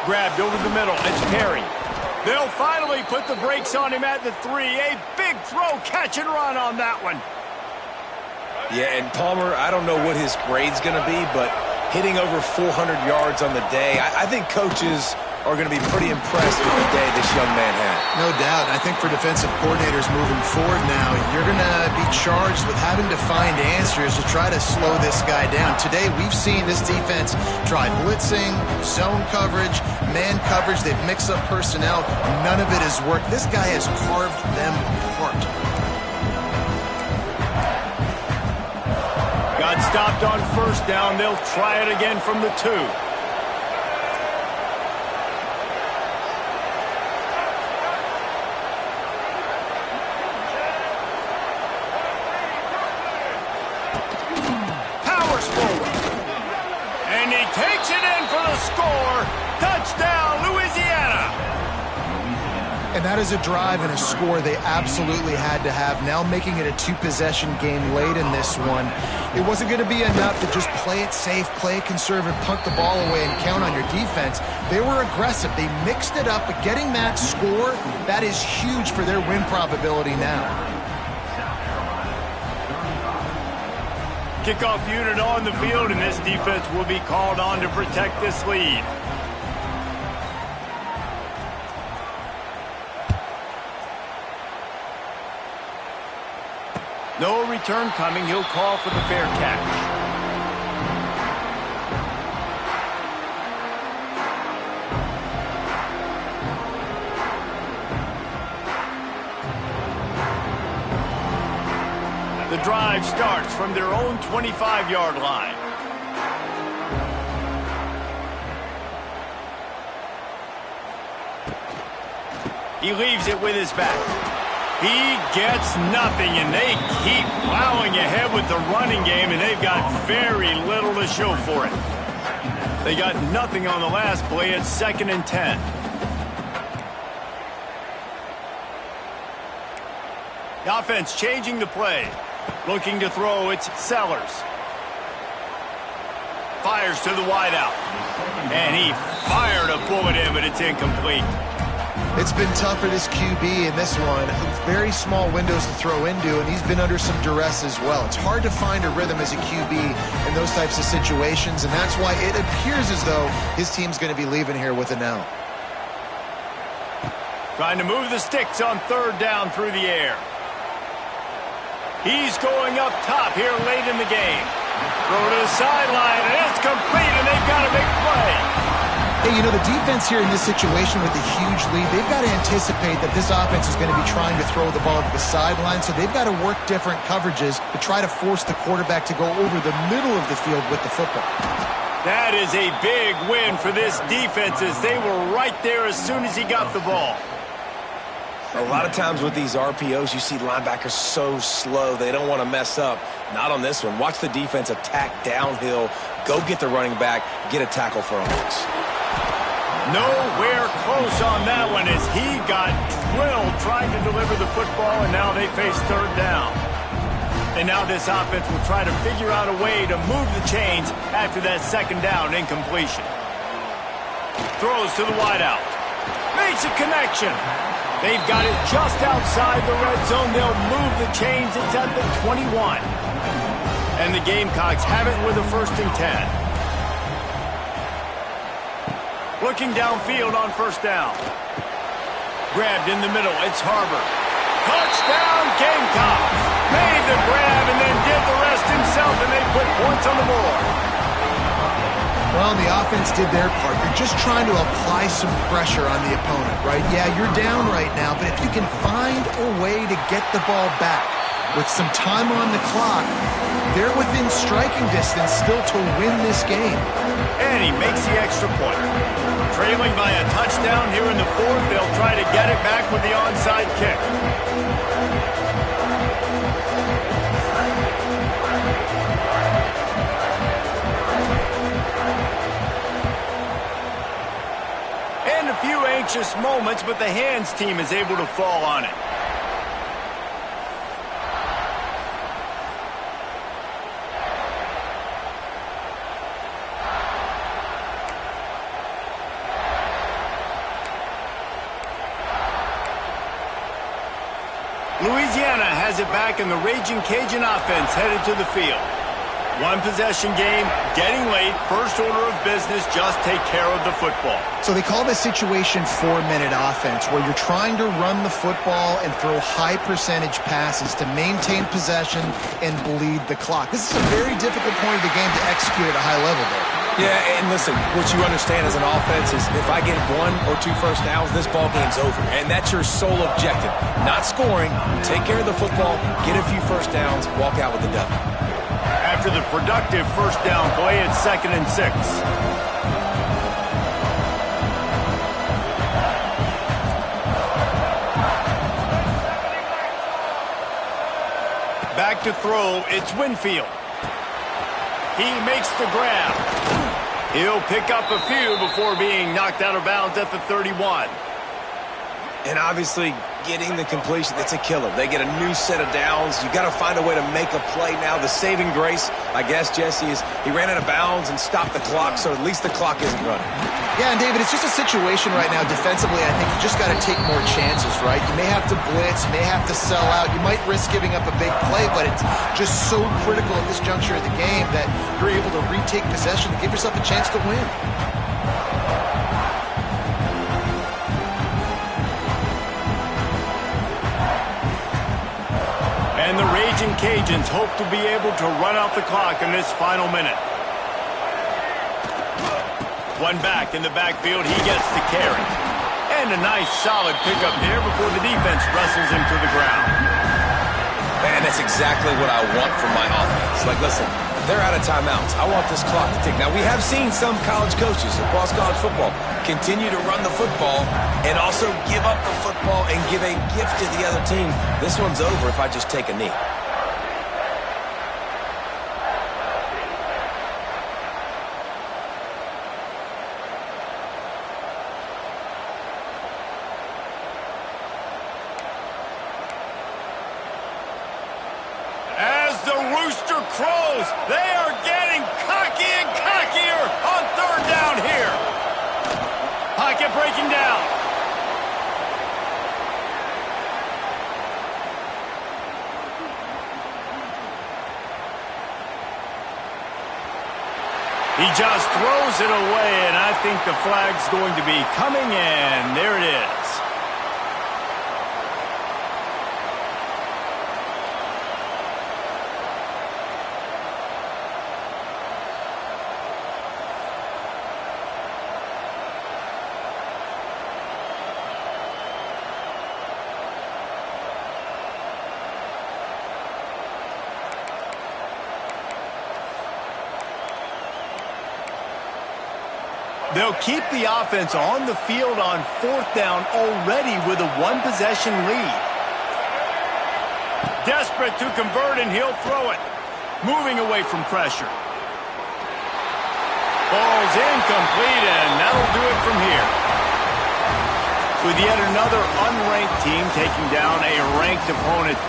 Grabbed over the middle, it's Perry. They'll finally put the brakes on him at the 3. A big throw, catch and run on that one. Yeah, and Palmer, I don't know what his grade's going to be, but hitting over 400 yards on the day, I think coaches are going to be pretty impressed with the day this young man had. No doubt. I think for defensive coordinators moving forward now, you're going to be charged with having to find answers to try to slow this guy down. Today, we've seen this defense try blitzing, zone coverage, man coverage. They've mixed up personnel. None of it has worked. This guy has carved them apart. Got stopped on first down. They'll try it again from the 2. Takes it in for the score. Touchdown, Louisiana. And that is a drive and a score they absolutely had to have. Now making it a 2-possession game late in this one. It wasn't going to be enough to just play it safe, play it conservative, punt the ball away, and count on your defense. They were aggressive. They mixed it up, but getting that score, that is huge for their win probability now. Kickoff unit on the field, and this defense will be called on to protect this lead. No return coming. He'll call for the fair catch. The drive starts from their own 25-yard line. He leaves it with his back. He gets nothing, and they keep plowing ahead with the running game, and they've got very little to show for it. They got nothing on the last play. It's 2nd and 10. The offense changing the play. Looking to throw, it's Sellers. Fires to the wideout. And he fired a bullet in, but it's incomplete. It's been tough for this QB in this one. Very small windows to throw into, and he's been under some duress as well. It's hard to find a rhythm as a QB in those types of situations, and that's why it appears as though his team's going to be leaving here with an L. Trying to move the sticks on 3rd down through the air. He's going up top here late in the game. Throw to the sideline, and it's complete, and they've got a big play. Hey, you know, the defense here in this situation with a huge lead, they've got to anticipate that this offense is going to be trying to throw the ball to the sideline, so they've got to work different coverages to try to force the quarterback to go over the middle of the field with the football. That is a big win for this defense, as they were right there as soon as he got the ball. A lot of times with these RPOs, you see linebackers so slow, they don't want to mess up. Not on this one. Watch the defense attack downhill, go get the running back, get a tackle for a loss. Nowhere close on that one as he got drilled trying to deliver the football, and now they face 3rd down. And now this offense will try to figure out a way to move the chains after that 2nd down incompletion. Throws to the wideout. Makes a connection. They've got it just outside the red zone. They'll move the chains. It's at the 21. And the Gamecocks have it with a 1st and 10. Looking downfield on 1st down. Grabbed in the middle. It's Harbor. Touchdown, Gamecocks. Made the grab and then did the rest himself, and they put points on the board. Well, the offense did their part. You're just trying to apply some pressure on the opponent, right? Yeah, you're down right now, but if you can find a way to get the ball back, With some time on the clock, they're within striking distance still to win this game. And he makes the extra point. Trailing by a touchdown here in the fourth, they'll try to get it back with the onside kick. And a few anxious moments, but the hands team is able to fall on it. Louisiana has it back, and the Raging Cajun offense headed to the field. One possession game, getting late, first order of business, just take care of the football. So they call this situation 4-minute offense, where you're trying to run the football and throw high percentage passes to maintain possession and bleed the clock. This is a very difficult point of the game to execute at a high level, though. Yeah, and listen, what you understand as an offense is if I get 1 or 2 first downs, this ball game's over. And that's your sole objective. Not scoring, take care of the football, get a few first downs, walk out with the W. After the productive first down play, it's 2nd and 6. Back to throw, it's Winfield. He makes the grab. He'll pick up a few before being knocked out of bounds at the 31. And obviously, getting the completion, it's a killer. They get a new set of downs. You got to find a way to make a play now. The saving grace, I guess, Jesse, is he ran out of bounds and stopped the clock, so at least the clock isn't running. Yeah, and David, it's just a situation right now defensively. I think you just got to take more chances, right? You may have to blitz, you may have to sell out, you might risk giving up a big play, but it's just so critical at this juncture of the game that you're able to retake possession to give yourself a chance to win. And the Raging Cajuns hope to be able to run out the clock in this final minute. One back in the backfield, he gets the carry. And a nice solid pickup there before the defense wrestles him to the ground. Man, that's exactly what I want from my offense. Like, listen, they're out of timeouts. I want this clock to tick. Now, we have seen some college coaches across college football continue to run the football and also give up the football and give a gift to the other team. This one's over if I just take a knee. As the rooster crows, they are getting cocky and cockier on 3rd down here. Pocket breaking down. He just throws it away, and I think the flag's going to be coming in. There it is. They'll keep the offense on the field on 4th down already with a 1-possession lead. Desperate to convert, and he'll throw it. Moving away from pressure. Ball's incomplete, and that'll do it from here. With yet another unranked team taking down a ranked opponent,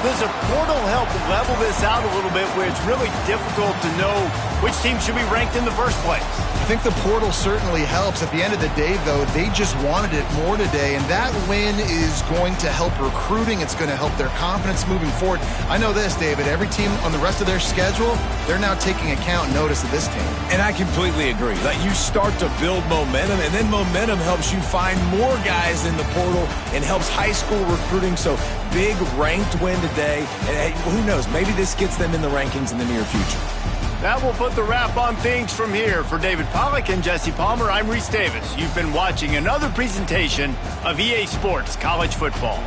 does a portal help level this out a little bit where it's really difficult to know which team should be ranked in the first place? I think the portal certainly helps. At the end of the day, though, they just wanted it more today, and that win is going to help recruiting. It's going to help their confidence moving forward. I know this, David, every team on the rest of their schedule, they're now taking account and notice of this team. And I completely agree. Like, you start to build momentum, and then momentum helps you find more guys in the portal and helps high school recruiting. So big ranked win today, and who knows, maybe this gets them in the rankings in the near future. That will put the wrap on things from here. For David Pollack and Jesse Palmer, I'm Reese Davis. You've been watching another presentation of EA Sports College Football.